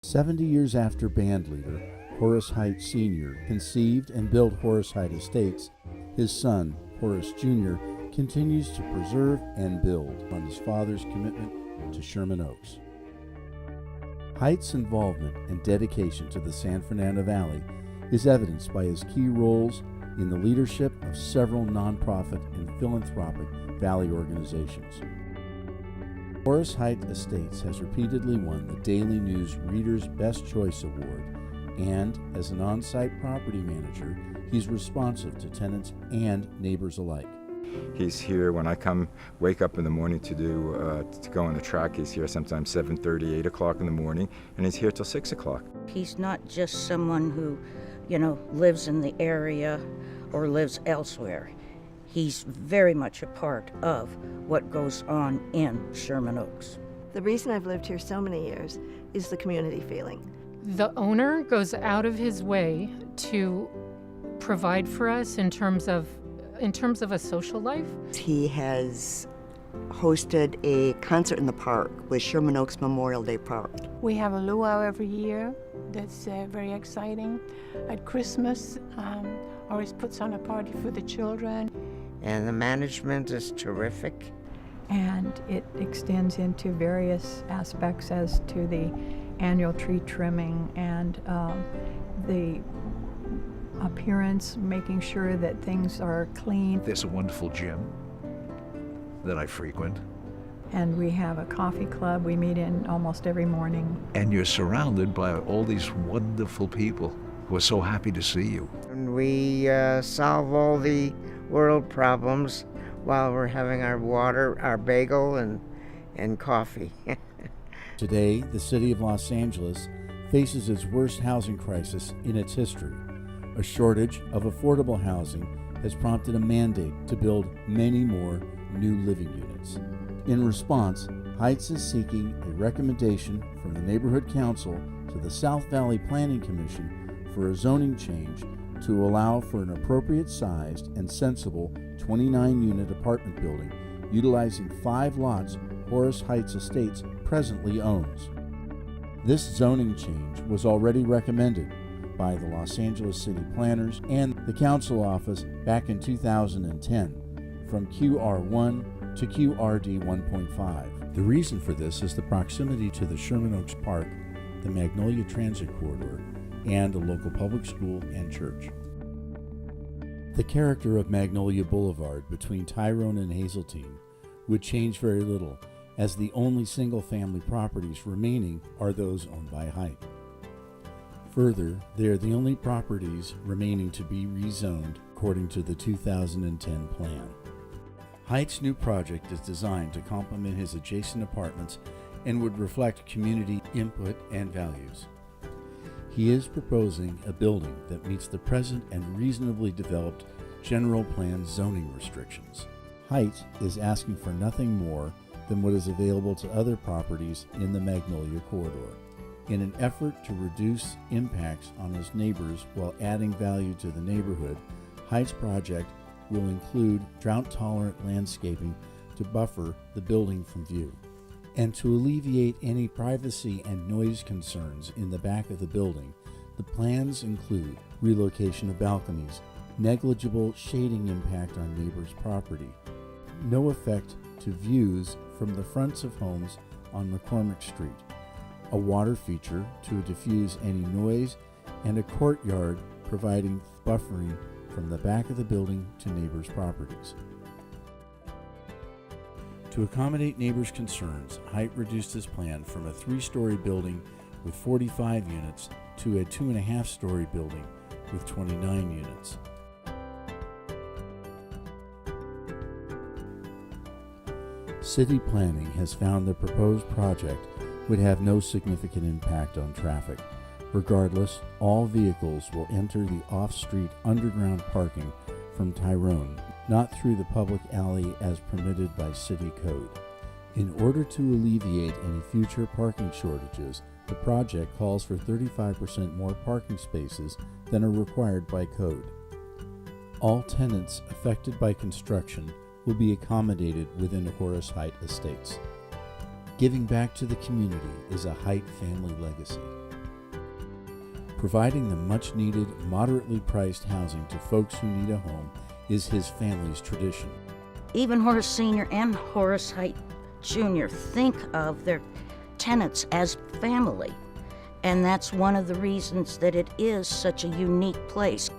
70 years after bandleader Horace Height Sr. conceived and built Horace Height Estates, his son, Horace Jr., continues to preserve and build on his father's commitment to Sherman Oaks. Height's involvement and dedication to the San Fernando Valley is evidenced by his key roles in the leadership of several nonprofit and philanthropic Valley organizations. Horace Height Estates has repeatedly won the Daily News Reader's Best Choice Award, and as an on-site property manager, he's responsive to tenants and neighbors alike. He's here when I wake up in the morning to go on the track. He's here sometimes 7:30, 8 o'clock in the morning, and he's here till 6 o'clock. He's not just someone who, lives in the area or lives elsewhere. He's very much a part of what goes on in Sherman Oaks. The reason I've lived here so many years is the community feeling. The owner goes out of his way to provide for us in terms of a social life. He has hosted a concert in the park with Sherman Oaks Memorial Day Park. We have a luau every year that's very exciting. At Christmas, always puts on a party for the children. And the management is terrific. And it extends into various aspects as to the annual tree trimming and the appearance, making sure that things are clean. There's a wonderful gym that I frequent. And we have a coffee club we meet in almost every morning. And you're surrounded by all these wonderful people who are so happy to see you. And we solve all the world problems while we're having our water, our bagel, and coffee. Today, the city of Los Angeles faces its worst housing crisis in its history. A shortage of affordable housing has prompted a mandate to build many more new living units. In response, Heights is seeking a recommendation from the Neighborhood Council to the South Valley Planning Commission for a zoning change to allow for an appropriate sized and sensible 29-unit apartment building utilizing 5 lots Horace Heights Estates presently owns. This zoning change was already recommended by the Los Angeles City Planners and the Council Office back in 2010 from QR1 to QRD 1.5. The reason for this is the proximity to the Sherman Oaks Park, the Magnolia Transit Corridor, and a local public school and church. The character of Magnolia Boulevard between Tyrone and Hazeltine would change very little, as the only single-family properties remaining are those owned by Height. Further, they are the only properties remaining to be rezoned according to the 2010 plan. Height's new project is designed to complement his adjacent apartments and would reflect community input and values. He is proposing a building that meets the present and reasonably developed general plan zoning restrictions. Height is asking for nothing more than what is available to other properties in the Magnolia corridor. In an effort to reduce impacts on his neighbors while adding value to the neighborhood, Height's project will include drought-tolerant landscaping to buffer the building from view. And to alleviate any privacy and noise concerns in the back of the building, the plans include relocation of balconies, negligible shading impact on neighbors' property, no effect to views from the fronts of homes on McCormick Street, a water feature to diffuse any noise, and a courtyard providing buffering from the back of the building to neighbors' properties. To accommodate neighbors' concerns, Height reduced his plan from a 3-story building with 45 units to a 2.5-story building with 29 units. City planning has found the proposed project would have no significant impact on traffic. Regardless, all vehicles will enter the off-street underground parking from Tyrone, not through the public alley as permitted by city code. In order to alleviate any future parking shortages, the project calls for 35% more parking spaces than are required by code. All tenants affected by construction will be accommodated within Horace Height Estates. Giving back to the community is a Height family legacy. Providing the much-needed, moderately priced housing to folks who need a home is his family's tradition. Even Horace Sr. and Horace Height Jr. think of their tenants as family. And that's one of the reasons that it is such a unique place.